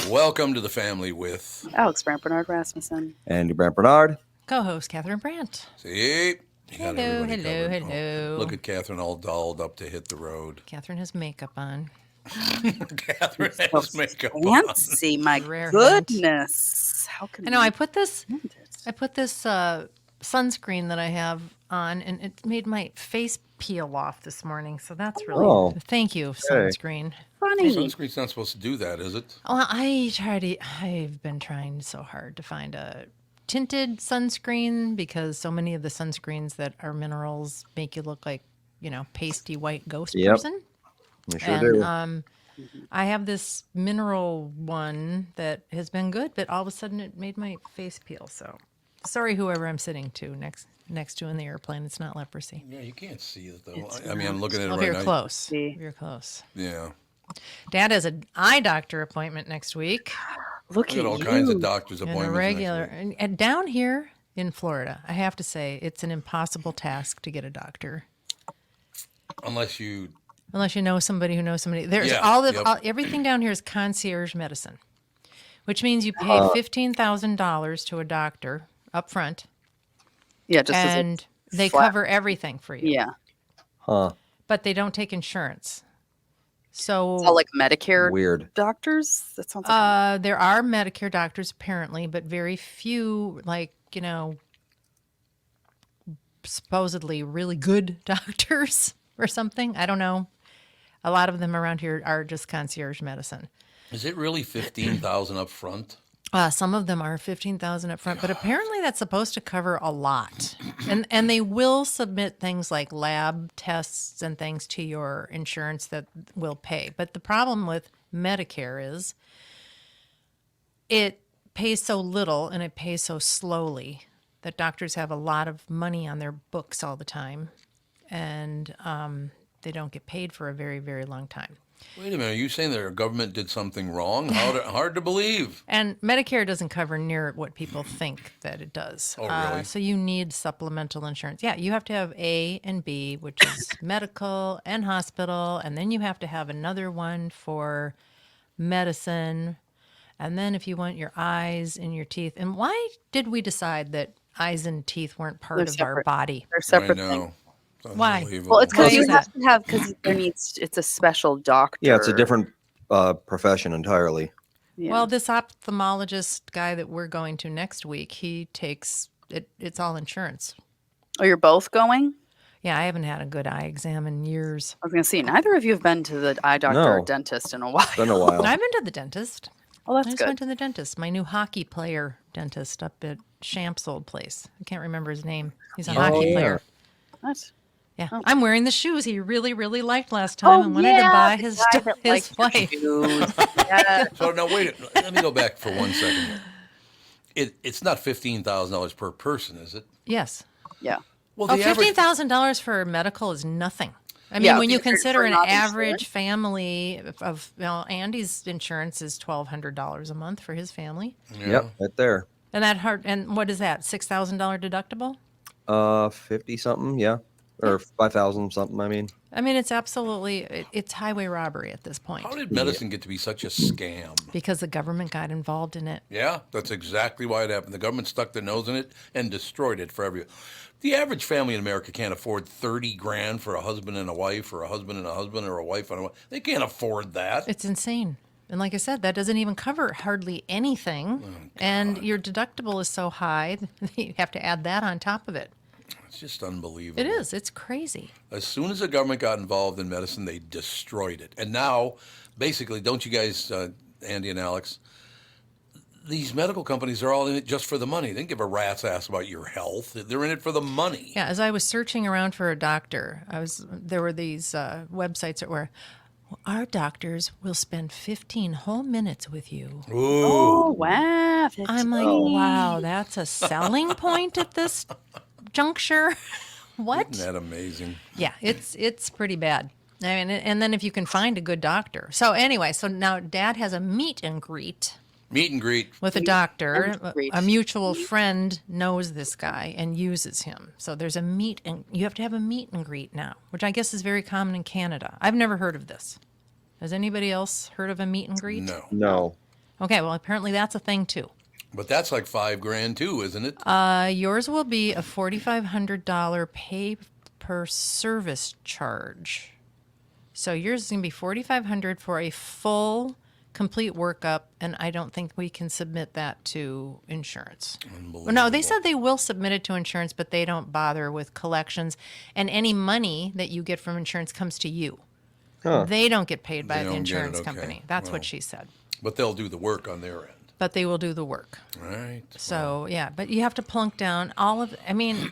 Welcome to the family with Alex Brant Bernard Rasmussen. Andy Brant Bernard. Co-host Catherine Brandt. See, you got everybody hello, covered. hello. Oh, look at Catherine all dolled up to hit the road. Catherine has makeup on. Catherine has makeup Fancy, my Rare goodness. How can I know. I put this sunscreen that I have on, and it made my face peel off this morning. So that's really thank you, sunscreen. Funny. Sunscreen's not supposed to do that, is it? Well, I've been trying so hard to find a tinted sunscreen because so many of the sunscreens that are minerals make you look like, pasty white ghost person. They sure do. I have this mineral one that has been good, but all of a sudden it made my face peel. So sorry, whoever I'm sitting to next to in the airplane. It's not leprosy. Yeah, you can't see it though. I'm looking at it If right you're now. close. If you're close. Yeah. Dad has an eye doctor appointment next week. Look at all you. kinds of doctor's And appointments. a regular, next week. and down here in Florida, I have to say it's an impossible task to get a doctor. Unless you know somebody who knows somebody. There's everything down here is concierge medicine, which means you pay $15,000 to a doctor up front. Yeah, just and they flat. cover everything for you. Yeah. Huh. But they don't take insurance. So It's all like Medicare Weird. doctors? That sounds like there are Medicare doctors apparently, but very few, supposedly really good doctors or something. I don't know. A lot of them around here are just concierge medicine. Is it really 15,000 up front? Some of them are 15,000 up front, but apparently that's supposed to cover a lot. And they will submit things like lab tests and things to your insurance that will pay. But the problem with Medicare is it pays so little and it pays so slowly that doctors have a lot of money on their books all the time, and they don't get paid for a very, very long time. Wait a minute, are you saying that our government did something wrong? Hard to believe. And Medicare doesn't cover near what people think that it does. Oh, really? So you need supplemental insurance. Yeah, you have to have A and B, which is medical and hospital, and then you have to have another one for medicine. And then if you want your eyes and your teeth. And why did we decide that eyes and teeth weren't part of our body? They're separate I things. know. Why? Well, it's because Why you is have to have, it's a special doctor. Yeah, it's a different profession entirely. Yeah. Well, this ophthalmologist guy that we're going to next week, he takes it. It's all insurance. Oh, you're both going? Yeah, I haven't had a good eye exam in years. I was going to say, neither of you have been to the eye doctor or No. dentist in a while. It's been a while. I've been to the dentist. Oh, I that's just good. went to the dentist. My new hockey player dentist up at Champ's old place. I can't remember his name. He's a hockey player. That's Yeah, I'm wearing the shoes he really, really liked last time and wanted to buy his wife. Yeah. So now wait, let me go back for 1 second. It's not $15,000 per person, is it? Yes. Yeah. Well, $15,000 for medical is nothing. I mean, Yeah, when you for consider an not average insured. family Andy's insurance is $1,200 a month for his family, Yep, right there. and what is that? $6,000 deductible? 50 something, yeah, or 5,000 something. I mean, It's absolutely it's highway robbery at this point How did medicine get to be such a scam? because the government got involved in it. Yeah, that's exactly why it happened. The government stuck their nose in it and destroyed it for everyone. The average family in America can't afford $30,000 for a husband and a wife, or a husband and a husband, or a wife and a wife. They can't afford that. It's insane. And like I said, that doesn't even cover hardly anything. And your deductible is so high, you have to add that on top of it. It's just unbelievable. It is. It's crazy. As soon as the government got involved in medicine, they destroyed it. And now, basically, don't you guys, Andy and Alex, these medical companies are all in it just for the money. They don't give a rat's ass about your health. They're in it for the money. Yeah, as I was searching around for a doctor, there were these websites that were, our doctors will spend 15 whole minutes with you. Ooh. Oh, wow. I'm like, wow, that's a selling point at this juncture. What? Isn't that amazing? Yeah, it's pretty bad. I mean, and then if you can find a good doctor. So anyway, so now Dad has a meet and greet Meet and greet. with a doctor. and greet. A mutual friend knows this guy and uses him. So there's a meet and you have to have a meet and greet now, which I guess is very common in Canada. I've never heard of this. Has anybody else heard of a meet and greet? No. no. Okay, well, apparently that's a thing too. But that's like $5,000 too, isn't it? Yours will be a $4,500 pay per service charge. So yours is going to be $4,500 for a full, complete workup, and I don't think we can submit that to insurance. Well, no, they said they will submit it to insurance, but they don't bother with collections, and any money that you get from insurance comes to you. Huh. They don't get paid by They the don't get it, insurance okay. company. That's Well. what she said. But they'll do the work on their end. But they will do the work. Right. So, yeah, but you have to plunk down all of, I mean,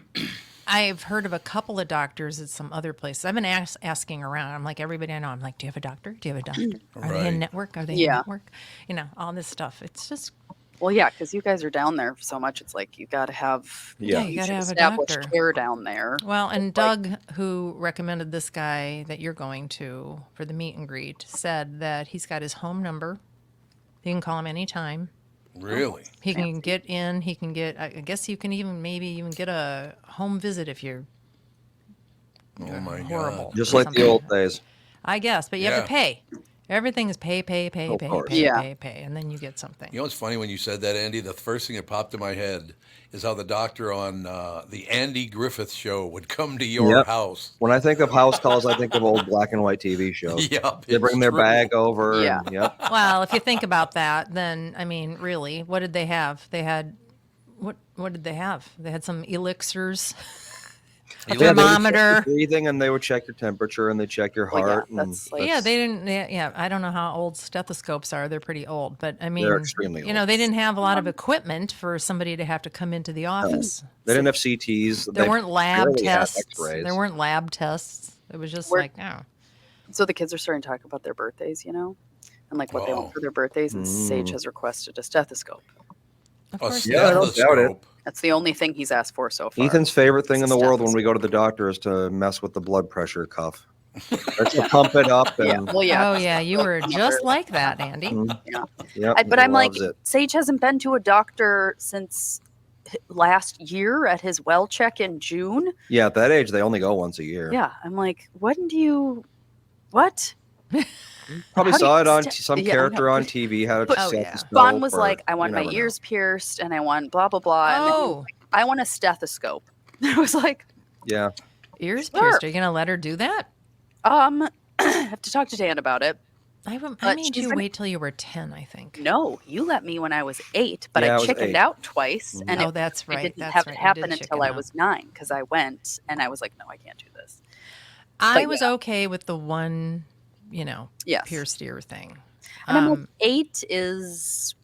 I've heard of a couple of doctors at some other places. I've been asking around. I'm like, everybody I know, I'm like, do you have a doctor? Do you have a doctor? Are they Right. in network? Are they in Yeah. network? You know, all this stuff. It's just, Well, yeah, because you guys are down there so much. It's like you got to have Yeah. you got to should have a establish doctor. care down there. Well, and Doug, who recommended this guy that you're going to for the meet and greet, said that he's got his home number. You can call him anytime. Really? He can get in. He can get. I guess you can maybe even get a home visit if you're Oh my horrible. God. Just or like the something. old days. I guess, but you have Yeah. to pay. Everything is pay, pay, pay, Of pay, course. pay, Yeah. pay, pay, and then you get something. You know what's funny when you said that, Andy? The first thing that popped in my head is how the doctor on the Andy Griffith show would come to your Yep. house. When I think of house calls, I think of old black and white TV shows. Yep, They bring it's their true. bag over. Yeah. And, yep. Well, if you think about that, then I mean, really, what did they have? They had what did they have? They had some elixirs, a Yeah, they would check thermometer. your breathing, and they would check your temperature, and they check your Well, yeah, heart. and that's like Yeah, they didn't. Yeah, I don't know how old stethoscopes are. They're pretty old, but I mean, extremely you know, old. they didn't have a lot of equipment for somebody to have to come into the office. They didn't have CTs. There They weren't lab barely had tests. X-rays. There weren't lab tests. It was just We're- like, oh, so the kids are starting to talk about their birthdays, you know, and like what they Oh. want for their birthdays. And Sage Mm. has requested a stethoscope. of A course. Yeah, I don't doubt it. stethoscope. That's the only thing he's asked for so far. Ethan's favorite thing in the world when we Stethoscope. go to the doctor is to mess with the blood pressure cuff. Let's pump it up. Yeah. And, Well, yeah. Oh yeah, you were just like that, Andy. Yep, But he I'm like, loves it. Sage hasn't been to a doctor since last year at his well check in June. Yeah, at that age, they only go once a year. Yeah. I'm like, when do you, what? Probably How do saw you it on st- some yeah, I character know. on TV. Had a But- Oh, yeah. stethoscope Vaughn was or- like, I you want my never know. ears pierced and I want blah, blah, blah. And then he was Oh, like, I want a stethoscope. I was like, Yeah. ears Sure. pierced. Are you gonna let her do that? I have to talk to Dan about it. I But made she's you been- wait till you were 10, I think. No, you let me when I was 8, but Yeah, I I was chickened 8. out twice. And Oh, it, that's I right. didn't That's have right. it You happen did until chicken I out. was 9 because I went and I was like, no, I can't do this. I but was okay with the one, Yes. pierced ear thing. And I'm like, 8 is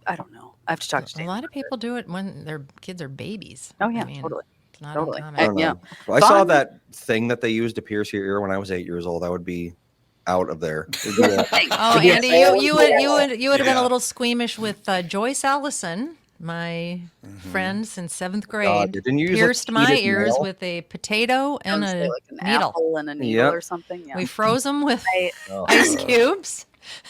I don't know. I have to talk to A Dan. lot of people do it when their kids are babies. Oh, yeah, I mean, totally. It's not Totally. I uncommon. don't Yeah. know. Well, I saw Vaughn- that thing that they used to pierce your ear when I was 8 years old. I would be out of there. It'd be a- Oh, be a Andy, fail. you would have been Yeah. a little squeamish with Joyce Allison, my friend since 7th grade. God, didn't you use a pierced my heated ears nail? with a potato I and would say a like an needle. apple and a needle Yep. or something. Yeah. We froze them with Oh, ice cubes.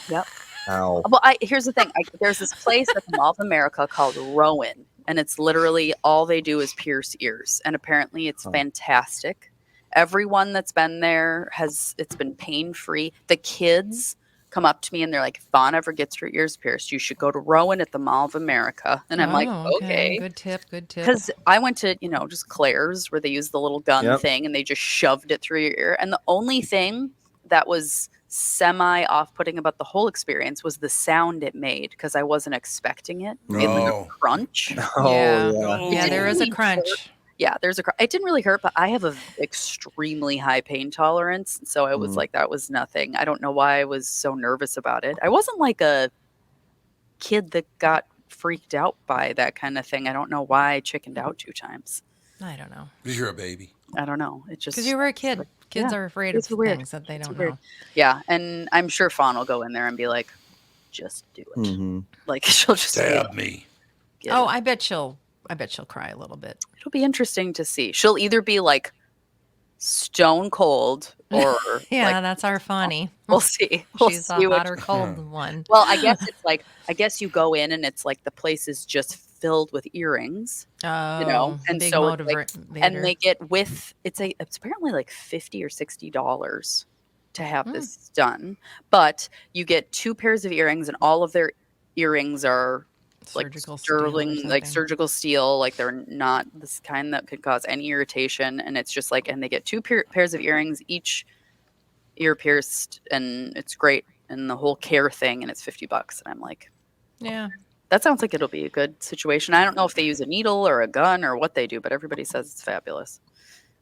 Yep. ow. Well, here's the thing. There's this place at the Mall of America called Rowan, and it's literally all they do is pierce ears. And apparently, it's Huh. fantastic. Everyone that's been there it's been pain free. The kids come up to me and they're like, "If Vaughn ever gets her ears pierced, you should go to Rowan at the Mall of America." And I'm like, Oh, "Okay." Good tip. Good tip. Because I went to, just Claire's where they use the little gun Yep. thing and they just shoved it through your ear. And the only thing that was semi off putting about the whole experience was the sound it made because I wasn't expecting it. It made like Oh. a crunch. Oh, Yeah. yeah. Yeah, there is a really crunch. Yeah, it didn't really hurt, but I have a extremely high pain tolerance. So I was Mm. like, that was nothing. I don't know why I was so nervous about it. I wasn't like a kid that got freaked out by that kind of thing. I don't know why I chickened out 2 times. I don't know. Because you're a baby. I don't know. It just Because you were a kid. Kids Yeah, are afraid of it's weird. things that they It's don't weird. know. Yeah, and I'm sure Fawn will go in there and be like, "Just do it." Mhm. Like she'll just be Stab like, me. "Get Oh, it." I bet she'll cry a little bit. It'll be interesting to see. She'll either be like stone cold or Yeah, like, that's our funny. we'll see. We'll She's see a which hot or cold one. Well, I guess it's like I guess you go in and it's like the place is just filled with earrings, Oh, and big so it's like- motivator. and they get it's apparently like $50 or $60 to have this done, but you get 2 pairs of earrings, and all of their earrings are like Surgical steel or sterling, like something. surgical steel, like they're not this kind that could cause any irritation. And it's just like, and they get 2 pairs of earrings, each ear pierced, and it's great. And the whole care thing, and it's $50. And I'm like, Yeah. that sounds like it'll be a good situation. I don't know if they use a needle or a gun or what they do, but everybody says it's fabulous.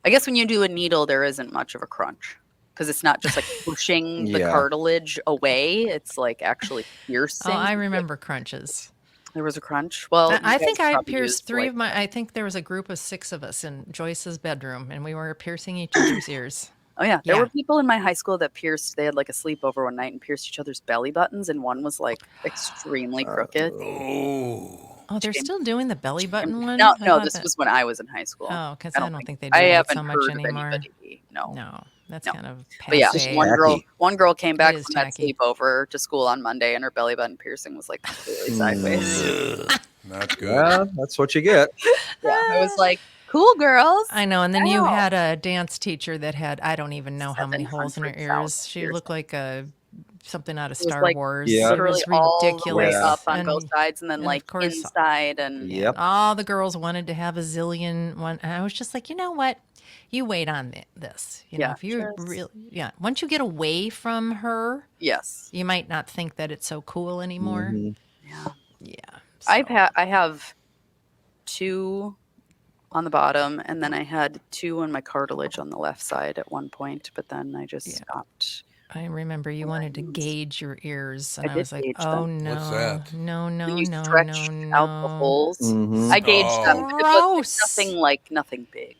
I guess when you do a needle, there isn't much of a crunch because it's not just like pushing the Yeah. cartilage away. It's like actually piercing. Oh, I remember crunches. There was a crunch. Well, you I guys think I probably pierced used, 3 like, of my. I think there was a group of 6 of us in Joyce's bedroom, and we were piercing each other's ears. Oh yeah, there Yeah. were people in my high school that pierced. They had like a sleepover one night and pierced each other's belly buttons, and one was like extremely crooked. Oh, Oh, they're still doing the belly button one? No, I no, thought this that- was when I was in high school. Oh, because I don't think they do I that haven't so much heard of anymore. anybody. No. No, that's No. kind of But yeah, passe. one girl came back is from that tacky. sleepover to school on Monday, and her belly button piercing was like completely sideways. ugh, not good. Yeah, that's what you get. Yeah, I was like, "Cool girls." I know. And then you Wow. had a dance teacher that had, I don't even know how many holes in her 700,000 ears. She ears. looked like something out of It was Star like Wars. Yeah. It literally was all the ridiculous. way Yeah. up on And- both sides, and then and like of course- inside, and Yep. All the girls wanted to have a zillion one. And I was just like, you know what? You wait on this. You know, Yeah, if you just- really, once you get away from her, yes, you might not think that it's so cool anymore. Mhm. yeah. Yeah. I have 2 on the bottom, and then I had 2 on my cartilage on the left side at one point, but then I just Yeah. stopped. I remember you wanted to Lines. gauge your ears, and I I did was like, gauge "Oh them. no, What's that? no, no, When you no, stretch no, out the no!" holes, Mhm. I gauged them. Oh. It was Gross. nothing big.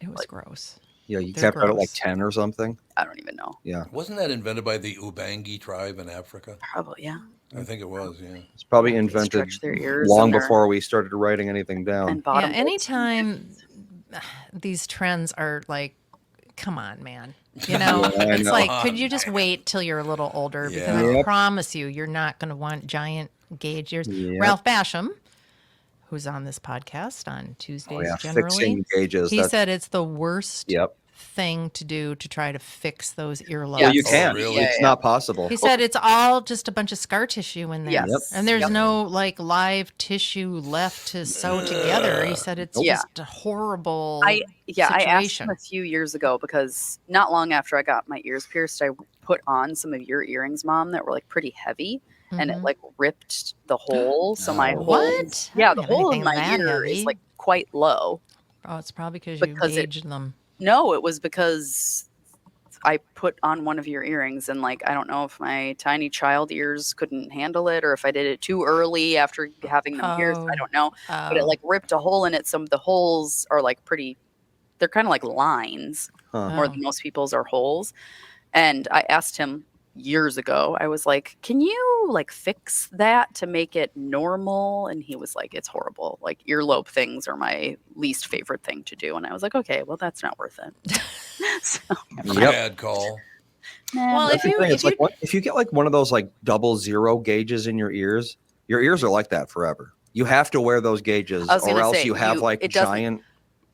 It was like- gross. Yeah, you They're capped out at like gross. 10 or something. I don't even know. Yeah. Wasn't that invented by the Ubangi tribe in Africa? Probably, yeah. I think it was, yeah. It's probably They invented stretch their ears long and their- before we started writing anything down. And bottom. Yeah, bits. anytime these trends are like, come on, man. You know, Yeah, I it's know. like, could you just wait till you're a little older? Because Yeah. I Yep. promise you, you're not going to want giant gauge ears. Yep. Ralph Basham, who's on this podcast on Tuesdays Oh, yeah. generally, Fixing gauges. he That's, said it's the worst yep. thing to do to try to fix those earlobes. Well, you Yes. can't. really? It's Yeah, not possible. He said it's all just a bunch of scar tissue in there. Yes. Yep. And there's Yep. no like live tissue left to sew together. He said it's Yeah. just a horrible I asked situation. him a few years ago because not long after I got my ears pierced, I put on some of your earrings, Mom, that were like pretty heavy, and it Mhm. like ripped the hole. So my Oh. whole What? I yeah, don't the have hole in anything my that ear heavy. is like quite low. Oh, it's probably because you Because it- gauged them. No, it was because I put on one of your earrings, and like I don't know if my tiny child ears couldn't handle it, or if I did it too early after having them pierced. I Oh. don't know, but it Oh. like ripped a hole in it. Some of the holes are like pretty. They're kind of like lines Huh. more Oh. than most people's are holes. And I asked him years ago, I was like, can you like fix that to make it normal? And he was like, it's horrible. Like earlobe things are my least favorite thing to do. And I was like, okay, well, that's not worth it. So, Yep. Bad call. nah, Well, but- if you It's like if you get like one of those like 00 gauges in your ears are like that forever. You have to wear those gauges, I was or gonna else say, you have like it doesn't- giant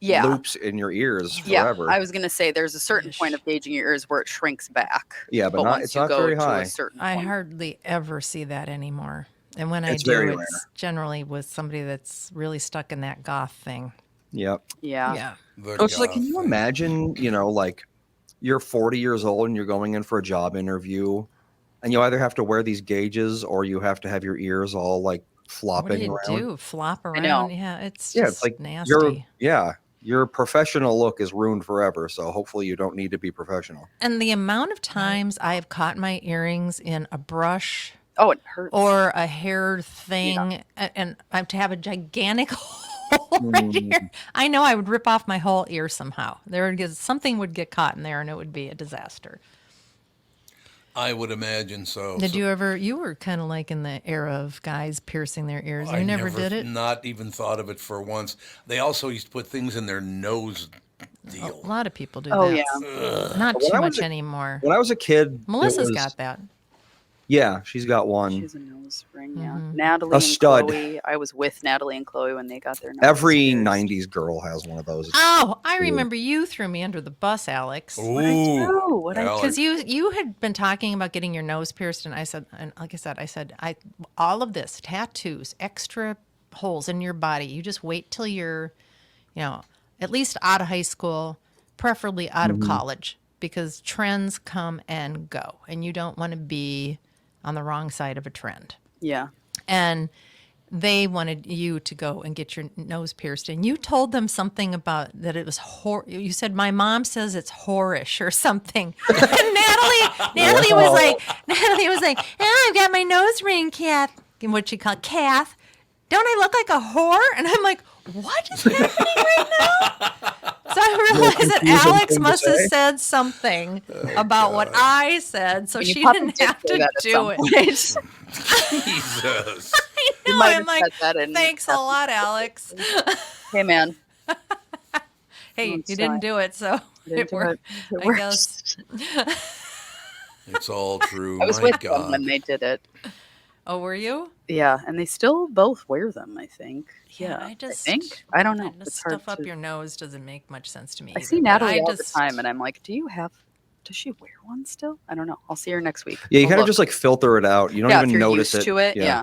yeah. loops in your ears Yeah, forever. I was gonna say there's a certain point of gauging your ears where it shrinks back. Yeah, but not- once it's you not go very to high. a certain I point, hardly ever see that anymore. And when I It's do, very it's rare. generally with somebody that's really stuck in that goth thing. Yep. yeah. The So it's like, can goth you thing. imagine, like you're 40 years old and you're going in for a job interview, and you either have to wear these gauges or you have to have your ears all like What do flopping you around. do? Flop around? know. Yeah, it's Yeah, just it's like nasty. your professional look is ruined forever. So hopefully you don't need to be professional. And the amount of times I have caught my earrings in a brush Oh, it hurts. or a hair thing, and I have to have a gigantic hole right here. I know I would rip off my whole ear somehow. Something would get caught in there, and it would be a disaster. I would imagine so. Did So you ever? You were kind of like in the era of guys piercing their ears. You I never did it. Not even thought of it for once. They also used to put things in their nose A deal. lot of people do Oh, that. yeah. Not When too I much was a- anymore. When I was a kid, Melissa's it was, got that. Yeah, she's got one. She's a nose ring, yeah. Mhm. Natalie A and stud. Chloe. I was with Natalie and Chloe when they got their noses Every pierced. 90s girl has one of those. Oh, I weird. remember you threw me under the bus, Alex. Ooh, What'd I do? Because Alex. you had been talking about getting your nose pierced, and I said, and like I said, all of this tattoos, extra holes in your body. You just wait till you're, at least out of high school, preferably out of college, because trends come and go, and you don't want to be on the wrong side of a trend. Yeah. And they wanted you to go and get your nose pierced, and you told them something about that it was you said my mom says it's whorish or something. And Natalie was like, oh, I've got my nose ring, Kath. What she called Kath. Don't I look like a whore? And I'm like, what is happening right now? So I realized that confusing Alex thing to must have say. said something about what I said, so You she probably didn't did have say to that at do some it. point. Jesus. You No, might I'm have like, said that in thanks a lot, Alex. Hey, man. Hey, I'm you sorry. didn't do it, so Didn't it do worked. it. It I guess. worked. It's all true. I was My with them God. when they did it. Oh, were you? Yeah, and they still both wear them, I think. Yeah, I I just think. I don't know. and the It's hard stuff up to. your nose doesn't make much sense to me. I either, see but Natalie I all just, the time, and I'm like, does she wear one still? I don't know. I'll see her next week. Yeah, you I'll kind of look. just like filter it out. You don't yeah, even if you're notice used to it, yeah.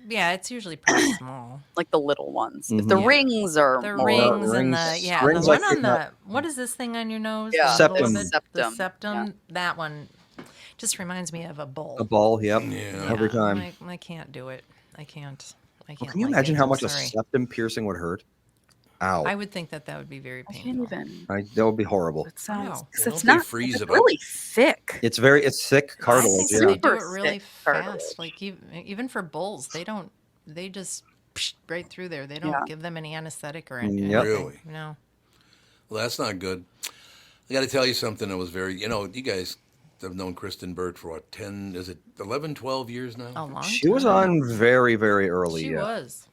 yeah, it's usually pretty small. Like the little ones. If the Mhm. Yeah. rings are The more, rings and rings- the the rings, one I on think not- what is this thing on your nose? Yeah, the middle Septum. of it, the septum, septum. That one just reminds me of a bull. A ball, yep. Yeah. Every time. I can't do it. I can't. Well, can you like imagine it. how I'm much a sorry. septum piercing would hurt? Ow. I would think that would be very I can't painful. even. That would be horrible. It sounds. Wow. 'Cause Well, it's don't they not. freeze It's it up? really thick. It's thick I cartilage. think Yeah. that they do Super it really thick fast. cartilage. Like even for bulls, they just right through there. They don't Yeah. give them any anesthetic or anything. Yep. Really? No. Well, that's not good. I got to tell you something that was very, you guys have known Kristen Burt for what, 11, 12 years now? A long She was time. on very, very early. She yeah. was.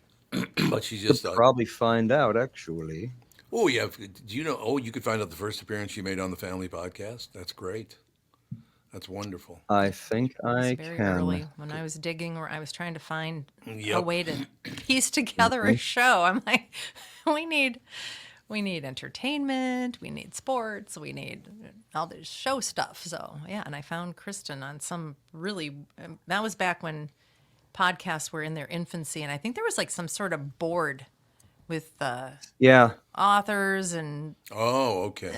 But she's Could just, probably find out actually. oh, yeah. Do you know, you could find out the first appearance she made on the Family Podcast. That's great. That's wonderful. I think It was I very can. early when I was digging, or I was trying to find a Yep. way to piece together a show. I'm like, we need entertainment, we need sports, we need all this show stuff. So yeah, and I found Kristen on some really. That was back when podcasts were in their infancy, and I think there was like some sort of board with Yeah. authors and Oh, okay.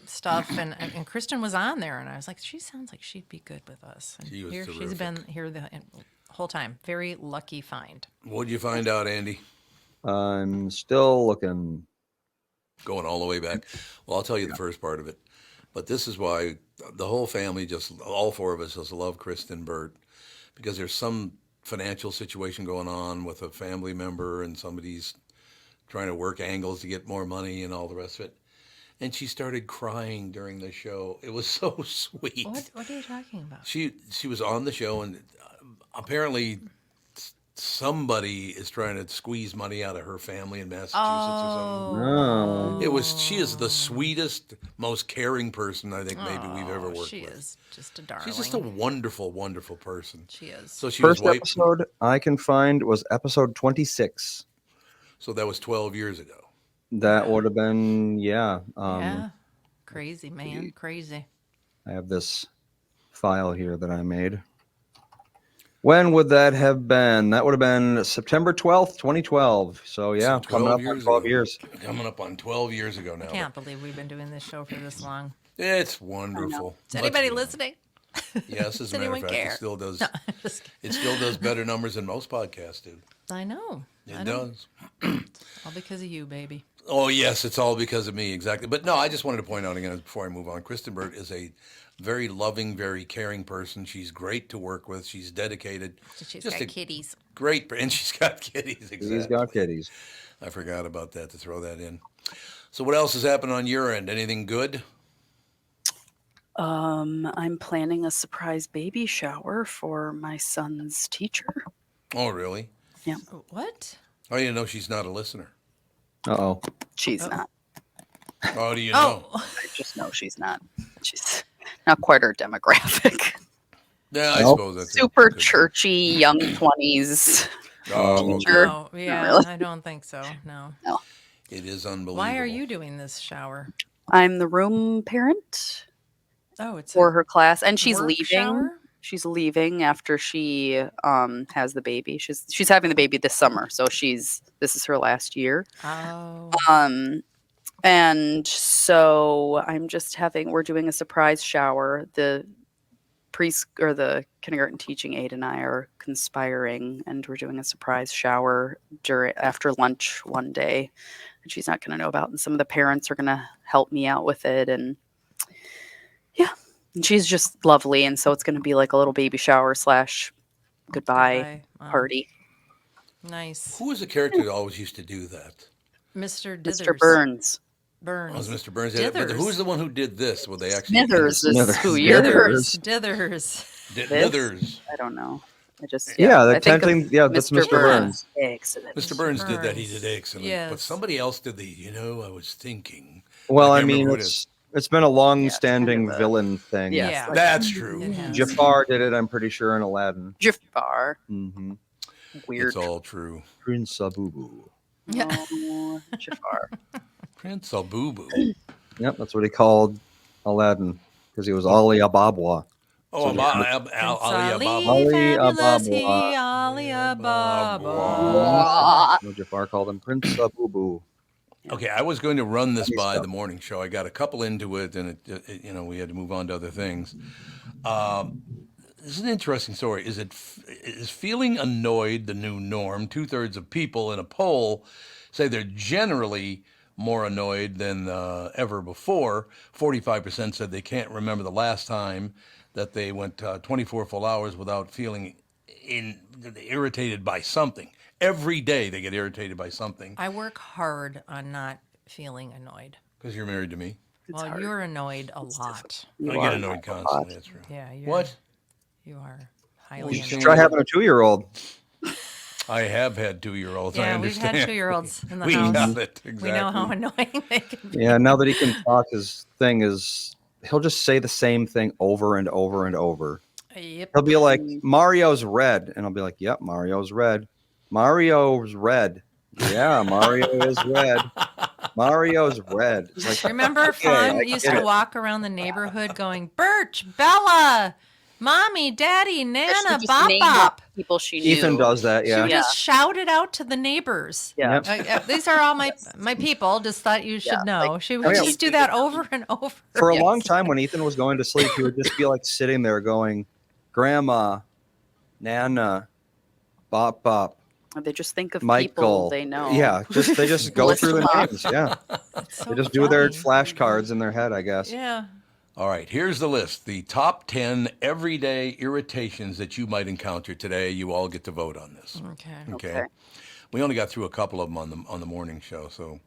stuff, and Kristen was on there, and I was like, she sounds like she'd be good with us. And She was she's terrific. been here the whole time. Very lucky find. What'd you find out, Andy? I'm still looking. Going all the way back. Well, I'll tell you the first part of it. But this is why the whole family, all four of us, just love Kristen Burt, because there's some financial situation going on with a family member, and somebody's trying to work angles to get more money and all the rest of it. And she started crying during the show. It was so sweet. What are you talking about? She was on the show, and apparently somebody is trying to squeeze money out of her family in Massachusetts or something. Oh. She is the sweetest, most caring person I think maybe we've ever worked She with. is just a darling. She's just a wonderful, wonderful person. She is. So she First was white. episode I can find was episode 26. So that was 12 years ago. That would have been, yeah. Yeah. Crazy, man. Crazy. I have this file here that I made. When would that have been? That would have been September 12th, 2012. So, yeah, So coming up on 12 ago. years. Coming up on 12 years ago now. Can't believe we've been doing this show for this long. It's wonderful. Is anybody Let's- listening? Yes, as Does a matter of anyone fact, care? it still does. Just kidding. It still does better numbers than most podcasts do. I know. It does. All because of you, baby. Oh, yes, it's all because of me, exactly. But no, I just wanted to point out again before I move on, Kristen Burt is a very loving, very caring person. She's great to work with. She's dedicated. She's Just got a kitties. Great, and she's got kitties, exactly. He's got kitties. I forgot about that, to throw that in. So what else has happened on your end? Anything good? I'm planning a surprise baby shower for my son's teacher. Oh, really? What? Oh, you know she's not a listener. Uh-oh. She's not. How do you know? Oh, I just know she's not. She's not quite our demographic. Yeah, I Nope. suppose that's super good. churchy, young 20s. Oh, okay. Sure. No, yeah, really. I don't think so. No. No. It is unbelievable. Why are you doing this shower? I'm the room parent Oh, it's for a her class, and she's work leaving. shower? She's leaving after she has the baby. She's having the baby this summer, so this is her last year. Oh. And so we're doing a surprise shower. The the kindergarten teaching aide and I are conspiring, and we're doing a surprise shower after lunch one day, and she's not going to know about. And some of the parents are going to help me out with it, and yeah, and she's just lovely, and so it's going to be like a little baby shower / goodbye Oh, party. nice. Who was the character that always used to do that? Mr. Dithers. Mr. Burns. Oh, it was Burns. Mr. Burns. Yeah, but Dithers. who's the one who did this? Well, they actually Smithers is Smithers. who you're. Smithers. Dithers. Nithers. I don't know. I just Yeah, I the think of tenting. Yeah, that's Mr. Burns. Excellent. Mr. Burns did that. He did excellent. Yes. But somebody else did I was thinking. Well, I can't remember mean, who it is. it's been a long-standing kind of a- villain thing. Yeah. Yeah. That's true. It has. Jafar did it, I'm pretty sure, in Aladdin. Jafar. Mm-hmm. Weird. It's all true. Prince Abubu. Yeah. Oh, Jafar. Prince Abubu. Yep, that's what he called Aladdin because he was Ali Ababwa. Oh, Ali Ali, Ababa. Ali fabulous he, Ababa. Ali Ababa. No, Jafar called him Prince Abubu. Okay, I was going to run this by the morning show. I got a couple into it, and we had to move on to other things. This is an interesting story. Is feeling annoyed the new norm? 2/3 of people in a poll say they're generally more annoyed than ever before. 45% said they can't remember the last time that they went 24 full hours without feeling irritated by something. Every day they get irritated by something. I work hard on not feeling annoyed. Because you're married to me. Well, hard. you're annoyed a lot. You I are get annoyed constantly. That's true. Yeah. What? You are Well, highly you annoyed. Try having a 2-year-old. I have had 2-year-olds. I Yeah, we've understand. had 2-year-olds in the We house. got it. Exactly. We know how annoying they can be. Yeah, now that he can talk, his thing is he'll just say the same thing over and over and over. Yep. He'll be like, Mario's red. And I'll be like, yep, Mario's red. Mario's red. Yeah, Mario is red. Mario's red. It's like, Remember, okay, Fawn I used get to it. walk around the neighborhood going, Birch, Bella, Mommy, Daddy, Nana, Just Bop name Bop. people she knew. Ethan does that, She yeah. would just shout it out to the neighbors. Yeah. Yep. These are all my people. Just thought you should Yeah, know. like, She would yeah. just do that over and over. For a long time when Ethan was going to sleep, he would just be like sitting there going, Grandma, Nana, Bop Bop, They just think of Michael. people they know. Yeah, they just go List through the them off. names. Yeah, It's so they just do their funny. flashcards in their head, I guess. Yeah. All right, here's the list. The top 10 everyday irritations that you might encounter today. You all get to vote on this. Okay. Okay. We only got through a couple of them on the morning show. So,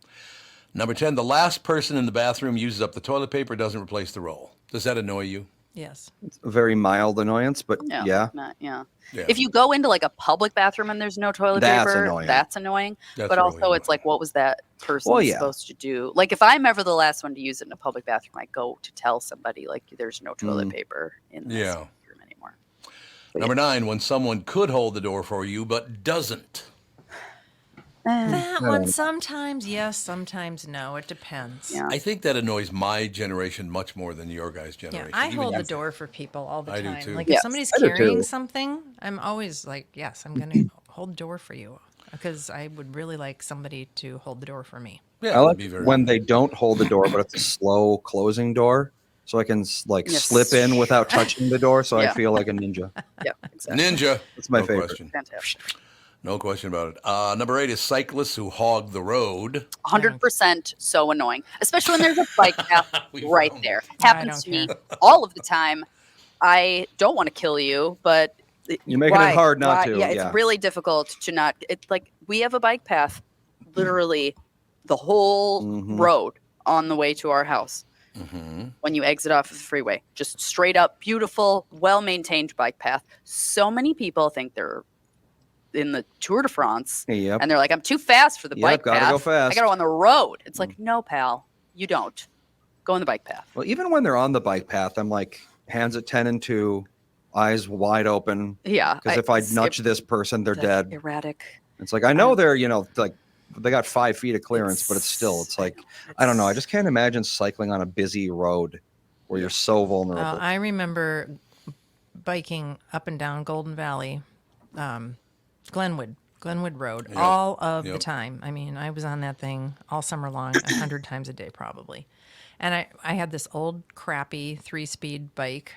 number 10, the last person in the bathroom uses up the toilet paper, doesn't replace the roll. Does that annoy you? Yes. A very mild annoyance, but No, yeah. not, yeah. Yeah. If you go into like a public bathroom and there's no toilet That's paper, annoying. that's annoying. That's but really also, it's annoying. like, what was that person Well, yeah. supposed to do? Like, if I'm ever the last one to use it in a public bathroom, I go to tell somebody, like, there's no toilet paper in this Yeah. room anymore. Number 9, when someone could hold the door for you but doesn't. That one sometimes yes, sometimes no. It depends. Yeah. I think that annoys my generation much more than your guys' Yeah, generation. I Even hold the you- door for people all the I do time. too. Like if Yes, somebody's I do carrying too. something, I'm always like, yes, I'm going to hold the door for you because I would really like somebody to hold the door for me. Yeah, I that'd like be very when they don't hold the door, but it's a slow closing door, so I can Yes. slip in without touching the door, so I Yeah. feel like a ninja. Yeah, exactly. Ninja. That's my no favorite. Question. Fantastic. No question about it. Number 8 is cyclists who hog the road. 100% so annoying, especially when there's a bike path We right found there. I Happens to don't me all of the time. I don't want to kill you, but You're making it hard not to, Yeah, yeah. it's really difficult to not. It's like we have a bike path, literally the whole Mhm. road on the way to our house. Mm-hmm. When you exit off of the freeway, just straight up, beautiful, well-maintained bike path. So many people think they're in the Tour de France, Yep. and they're like, "I'm too fast for the Yep, bike gotta path. go fast." I gotta go on the road." It's like, no, pal, you don't. Go on the bike path. Well, even when they're on the bike path, I'm like, hands at 10 and 2, eyes wide open. Yeah. Because if I it's nudge this person, they're dead. Erratic. It's like, I know they're, like they got 5 feet of clearance, but it's like, I don't know. I just can't imagine cycling on a busy road where you're so vulnerable. I remember biking up and down Golden Valley, Glenwood Road, all of the time. I mean, I was on that thing all summer long, 100 times a day probably. And I had this old crappy 3-speed bike,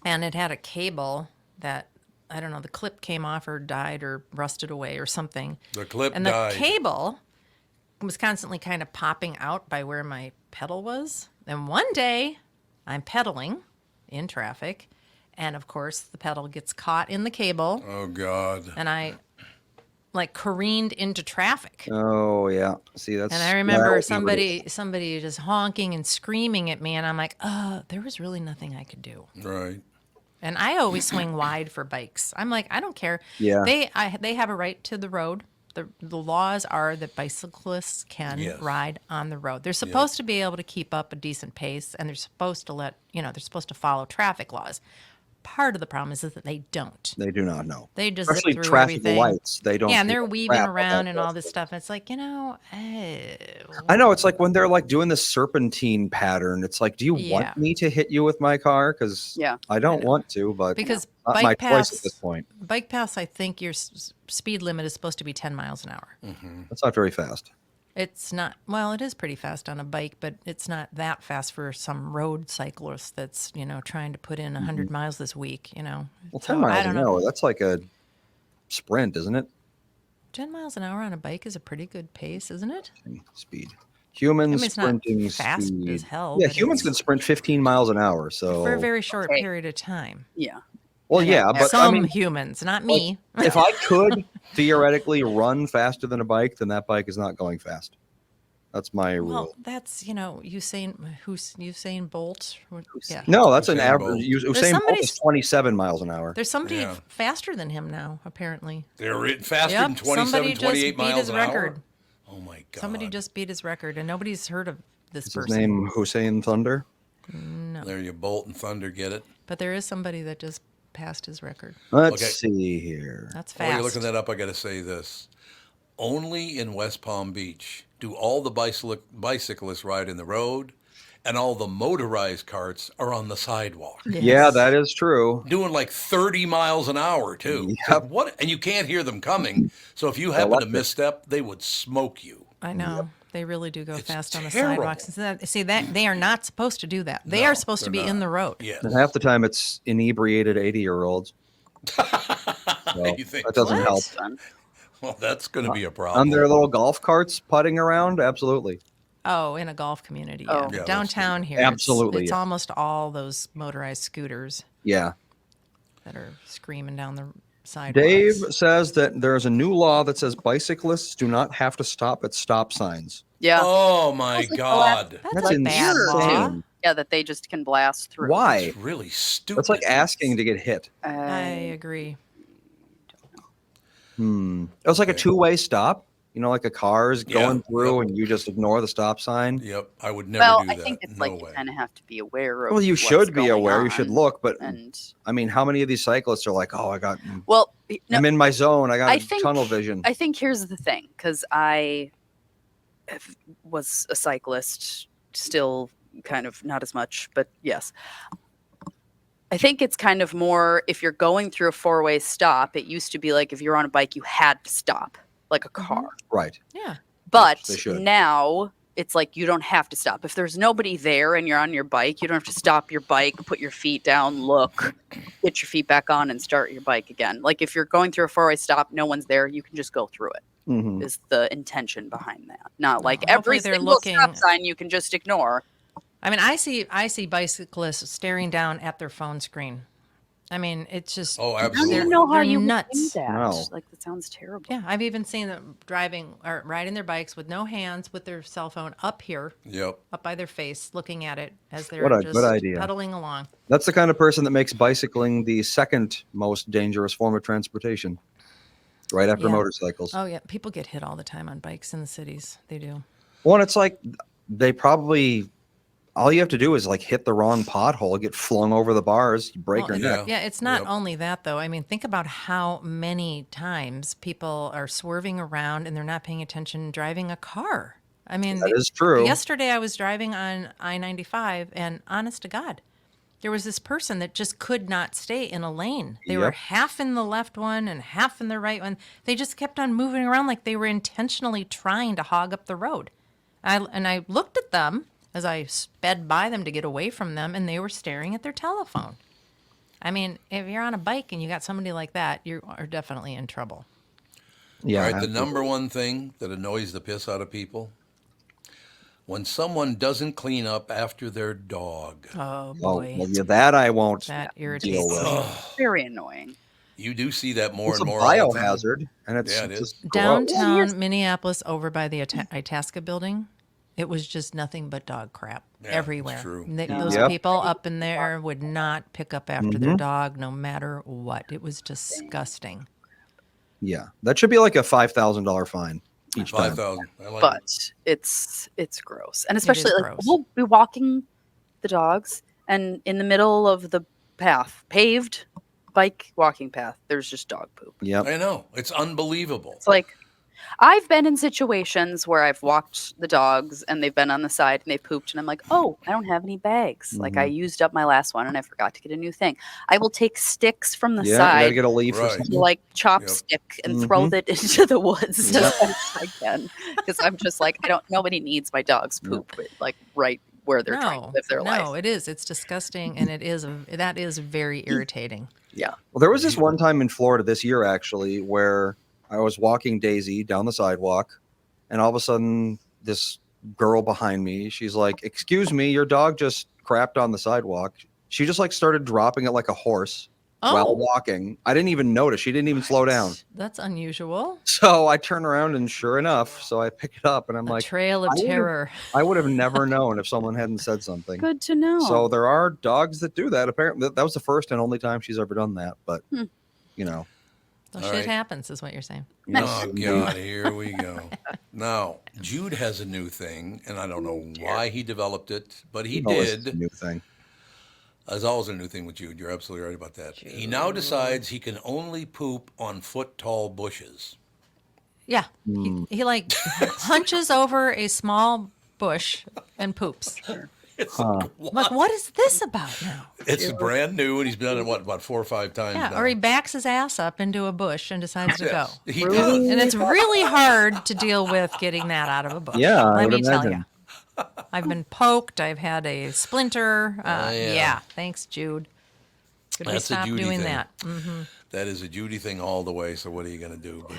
and it had a cable that, I don't know, the clip came off or died or rusted away or something. The clip and died. the cable was constantly kind of popping out by where my pedal was. And one day I'm pedaling in traffic, and of course the pedal gets caught in the cable, Oh, God. and I like careened into traffic. Oh yeah. See, that's. And I remember somebody just honking and screaming at me, and I'm like, there was really nothing I could do. Right. And I always swing wide for bikes. I'm like, I don't care. Yeah. They have a right to the road. The laws are that bicyclists can Yes. ride on the road. They're supposed to be able to keep up a decent pace, and they're supposed to they're supposed to follow traffic laws. Part of the problem is that they don't. They do not know. They just Especially zip through traffic everything. lights. They don't. Yeah, and give they're a weaving crap around about and all that this stuff. It's like, I know. It's like when they're like doing this serpentine pattern. It's like, do you Yeah. want me to hit you with my car? Because Yeah. I don't want to, but because not my bike choice paths, at this point. bike paths, I think your speed limit is supposed to be 10 miles an hour. That's not very fast. It's not, well, it is pretty fast on a bike, but it's not that fast for some road cyclist that's, trying to put in 100 miles this week, Well, So, 10 miles I don't an know. hour. That's like a sprint, isn't it? 10 miles an hour on a bike is a pretty good pace, isn't it? Speed. Humans I mean, it's not sprinting fast speed. as hell, Yeah, but humans it's- can sprint 15 miles an hour. So For a very short Okay. period of time. Yeah. well, yeah, but Some I mean, humans, not me. if I could theoretically run faster than a bike, then that bike is not going fast. That's my Well, rule. that's, Usain Bolt. Yeah. No, that's an Usain average. Bolt. Usain Bolt somebody- is 27 miles an hour. There's somebody Yeah. faster than him now, apparently. They're faster Yep, than 27, somebody 28 just beat miles his an record. hour? Oh, my God. Somebody just beat his record, and nobody's heard of this Is his person. name Hussein Thunder? No. There you Bolt and Thunder, get it? But there is somebody that just passed his record. Let's Okay. see here. That's While fast. you're looking that up, I got to say this. Only in West Palm Beach do all the bicyclists ride in the road, and all the motorized carts are on the sidewalk. Yes. Yeah, that is true. Doing like 30 miles an hour, too. Yep. What? And you can't hear them coming. So if you happen to Electric. misstep, they would smoke you. I know. They really do go It's fast on the terrible. sidewalks. See that they are not supposed to do that. They No, are supposed to they're be in not. the road. Yes. And half the time it's inebriated 80-year-olds. So You think that doesn't What? help. Fun. Well, that's going to be a problem. On their little golf carts putting around? Absolutely. Oh, in a golf community. Oh. Yeah. Yeah, that's Downtown here. Absolutely, It's yeah. almost all those motorized scooters Yeah. that are screaming down the sidewalks. Dave says that there's a new law that says bicyclists do not have to stop at stop signs. Yeah. Oh, my That's like the God. That's a bad law. insane. Yeah, that they just can blast through. Why? It's really stupid. That's like asking to get hit. I agree. It was like a two-way stop. Like a car's Yeah, going through yep. and you just ignore the stop sign. Yep, I would never Well, do I that. think it's No like way. you kind of have to be aware of. Well, you what's should be going aware. You should on. look. But And I mean, how many of these cyclists are like, oh, well, I'm in my zone. I got I think- tunnel vision. I think here's the thing, because I was a cyclist, still kind of not as much, but yes. I think it's kind of more if you're going through a four-way stop. It used to be like if you're on a bike, you had to stop, like a car. Right. Yeah. But they should. now it's like you don't have to stop. If there's nobody there and you're on your bike, you don't have to stop your bike, put your feet down, look, get your feet back on, and start your bike again. Like if you're going through a four-way stop, no one's there, you can just go through it. Mhm. Is the intention behind that. Not like Hopefully every they're single looking- stop sign you can just ignore. I mean, I see bicyclists staring down at their phone screen. I mean, it's just Oh, I don't absolutely. even know how they're you would nuts. do that. No. Like that sounds terrible. Yeah, I've even seen them driving or riding their bikes with no hands, with their cell phone up here, Yep. up by their face, looking at it as they're What a just good idea. pedaling along. That's the kind of person that makes bicycling the second most dangerous form of transportation, right after Yeah. motorcycles. Oh yeah, people get hit all the time on bikes in the cities. They do. Well, and it's like they probably all you have to do is like hit the wrong pothole, get flung over the bars, you break Well, your neck. Yeah, it's not Yep. only that though. I mean, think about how many times people are swerving around and they're not paying attention driving a car. I mean, That is true. yesterday I was driving on I-95 and honest to God, there was this person that just could not stay in a lane. They were Yep. half in the left one and half in the right one. They just kept on moving around like they were intentionally trying to hog up the road. I looked at them as I sped by them to get away from them, and they were staring at their telephone. I mean, if you're on a bike and you got somebody like that, you are definitely in trouble. Yeah. All right, the absolutely. number one thing that annoys the piss out of people, when someone doesn't clean up after their dog. Oh Oh, boy, well, yeah, that I won't that deal irritates with. me. Very annoying. You do see that more It's and a more all the time. biohazard, and it's Yeah, it is. just gross. Downtown Minneapolis, over by the Itasca building, it was just nothing but dog crap Yeah, everywhere. it's true. Those Yep. people up in there would not pick up after their dog, no matter what. It was disgusting. Yeah, that should be like a $5,000 fine each time. 5,000. I like it. But it's gross. And especially like gross. we'll be walking the dogs and in the middle of the path, paved bike walking path, there's just dog poop. Yep. I know. It's unbelievable. It's like I've been in situations where I've walked the dogs and they've been on the side and they pooped and I'm like, oh, I don't have any bags. Like I used up my last one and I forgot to get a new thing. I will take sticks from the Yeah, you gotta side, get a leaf or Right. something. like chopstick and throw it into the woods as best I can. Because I'm just like, nobody needs my dog's poop like right where they're trying to live their life. No, it is. It's disgusting, and that is very irritating. Yeah. Well, there was this one time in Florida this year, actually, where I was walking Daisy down the sidewalk, and all of a sudden, this girl behind me, she's like, "Excuse me, your dog just crapped on the sidewalk." She just like started dropping it like a horse while walking. I didn't even notice. She didn't even slow down. That's unusual. So I turn around, and sure enough, so I pick it up, and I'm A like, trail of I would've- terror. I would have never known if someone hadn't said something. Good to know. So there are dogs that do that. Apparently, that was the first and only time she's ever done that. But you know, Well, All shit right. happens, is what you're saying. Oh, God, here we go. Now, Jude has a new thing, and I don't know why he developed it, but he always a did. new thing. There's always a new thing with Jude. You're absolutely right about that. He now decides he can only poop on foot-tall bushes. Yeah, he like hunches over a small bush and poops. It's Huh. Like, what is this about now? It's brand new, and he's been on it, about 4 or 5 times Yeah, now. or he backs his ass up into a bush and decides to go. Yes, he does. And it's really hard to deal with getting that out of a bush. Yeah, I let would me tell imagine. you. I've been poked. I've had a splinter. yeah. Yeah, thanks, Jude. Could we That's a stop Judy doing thing. that? That is a Judy thing all the way. So what are you going to do? But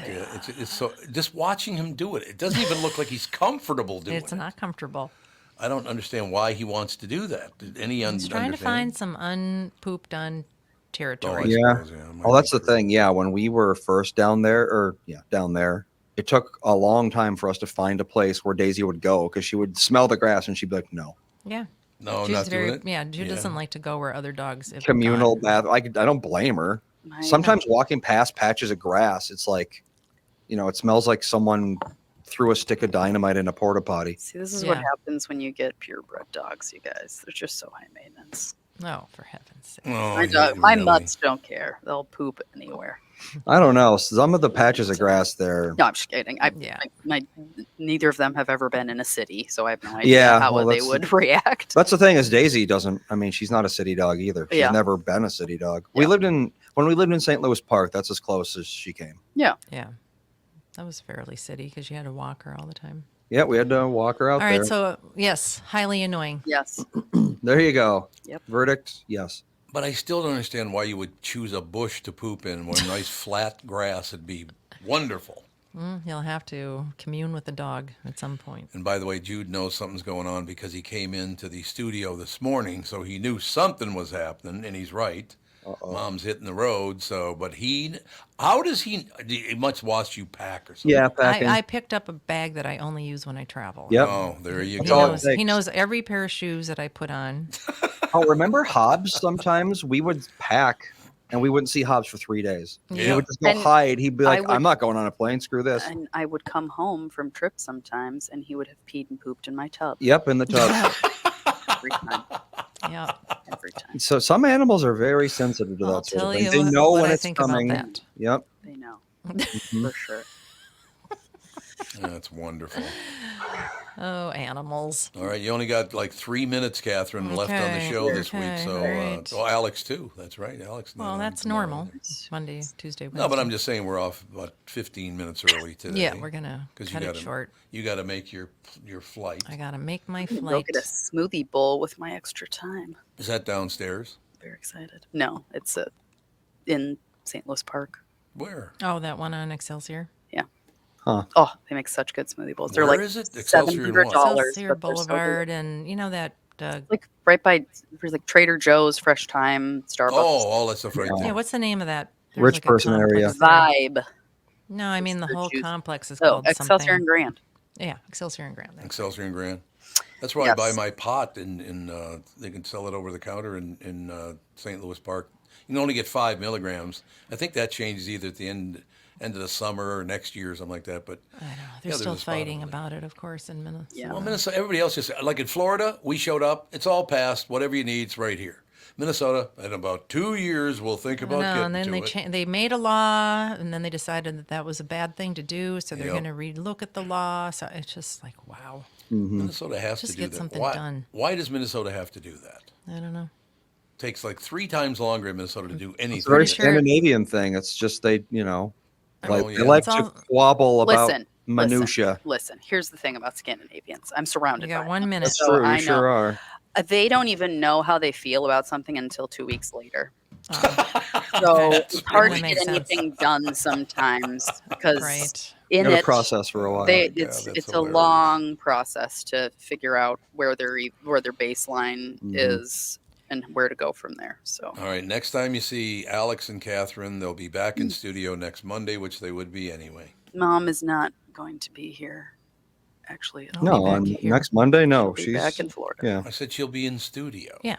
it's so just watching him do it. It doesn't even look like he's comfortable doing It's it. not comfortable. I don't understand why he wants to do that. Any He's trying to understanding? find some unpooped on territory. I Yeah. suppose, it might Well, that's be the true. thing. Yeah, when we were first down there, it took a long time for us to find a place where Daisy would go because she would smell the grass and she'd be like, "No." Yeah. No, Jude's not doing it. Yeah, Jude Yeah. doesn't like to go where other dogs have Communal gone. bath. I don't blame her. I Sometimes walking past patches of grass, it's like, it smells like someone threw a stick of dynamite in a porta potty. See, this is what Yeah. happens when you get purebred dogs, you guys. They're just so high maintenance. Oh, for heaven's sake. Oh, My really? mutts don't care. They'll poop anywhere. I don't know. Some of the patches of grass there. No, I'm just kidding. Yeah. Neither of them have ever been in a city, so I have no idea Yeah, how well, they that's- would react. That's the thing is Daisy doesn't. I mean, she's not a city dog either. She's Yeah. never been a city dog. Yeah. When we lived in St. Louis Park. That's as close as she came. Yeah. That was fairly city because you had to walk her all the time. Yeah, we had to walk her out All there. right, so yes, highly annoying. Yes. There you go. Yep. Verdict: yes. But I still don't understand why you would choose a bush to poop in when nice flat grass would be wonderful. You'll have to commune with the dog at some point. And by the way, Jude knows something's going on because he came into the studio this morning, so he knew something was happening, and he's right. Mom's hitting the road, but how does he must watch you pack or something? Yeah, packing. I picked up a bag that I only use when I travel. Yep. Oh, there you That's go. all it takes. He knows every pair of shoes that I put on. Oh, remember Hobbs? Sometimes we would pack and we wouldn't see Hobbs for 3 days. He Yeah. would just go And hide. He'd be I like, would- "I'm not going on a plane. Screw this." And I would come home from trips sometimes, and he would have peed and pooped in my tub. Yep, in the tub. every time. Yeah. Every time. So some animals are very sensitive to I'll that sort tell of thing. you They know what when I it's think about coming. that. Yep. They know Mhm. for sure. That's wonderful. Oh, animals. All right, you only got like 3 minutes, Catherine, left on the Okay, show this week. okay, So, all right. Alex too. That's right, Alex. not Well, on that's tomorrow normal. either. Monday, Tuesday, Wednesday. No, but I'm just saying we're off about 15 minutes early today. Yeah, we're gonna 'cause cut it short. You got to make your flight. I gotta make my I'm gonna go flight. get a smoothie bowl with my extra time. Is that downstairs? Very excited. No, it's in St. Louis Park. Where? Oh, that one on Excelsior. Oh, they make such good smoothie bowls. They're Where like is it? Excelsior and what? $700. Excelsior but they're so good. Boulevard, and you know that. Like right by there's like Trader Joe's, Fresh Time, Starbucks. Oh, all that stuff right Yeah. there. Yeah, what's the name of that? Rich like a person area. complex there. Vibe. No, I mean the Their whole juice. complex is Oh, called Excelsior something. and Grand. Yeah, Excelsior and Grand. That's Excelsior and Grand. That's where I Yes. buy my pot, in they can sell it over the counter in St. Louis Park. You can only get 5 milligrams. I think that changes either at the end of the summer or next year or something like that. But I know. They're there's still a spot fighting over there. about it, of course, in Minnesota. Yeah. Well, Minnesota, everybody else just like in Florida, we showed up. It's all passed. Whatever you need, it's right here. Minnesota, in about 2 years, we'll think I about know, getting and then to it. they made a law, and then they decided that that was a bad thing to do, so they're Yep. going to relook at the law. So it's just like, wow, Minnesota has Just to do get that. something why, done. Why does Minnesota have to do that? I don't know. Takes like 3 times longer in Minnesota to do anything. It's a very Pretty sure- Scandinavian thing. It's just they, you know, like Oh, they yeah. like It's all- to squabble about Listen, minutia. Listen, here's the thing about Scandinavians. I'm surrounded You got by 1 them. minute. That's So true. I You sure know. are. They don't even know how they feel about something until 2 weeks later. Oh, So That's it's hard really to makes get sense. anything done sometimes because right. in Got to it, process for a while. they, God, it's that's it's a hilarious. long process to figure out where their baseline Mhm. is and where to go from there. So All right, next time you see Alex and Catherine, they'll be back in studio next Monday, which they would be anyway. Mom is not going to be here. Actually, I'll be No, back on here. next Monday, no. she'll be She's back in Florida. yeah. I said she'll be in studio. Yeah.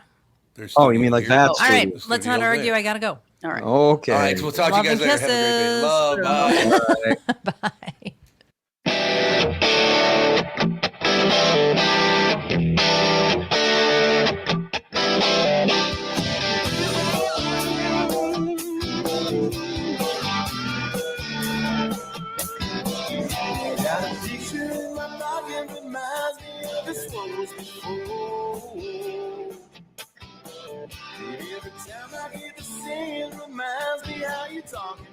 There's Oh, you studio mean like here. that Oh, All right, studio. let's not Studio's argue. there. I gotta go. All right. Okay. All right, so we'll talk Love to you guys and later. Have a great day. kisses. Love, bye. All right. Bye. Got a picture in my pocket reminds me of this was before. Every time I hear the singing reminds me how you talking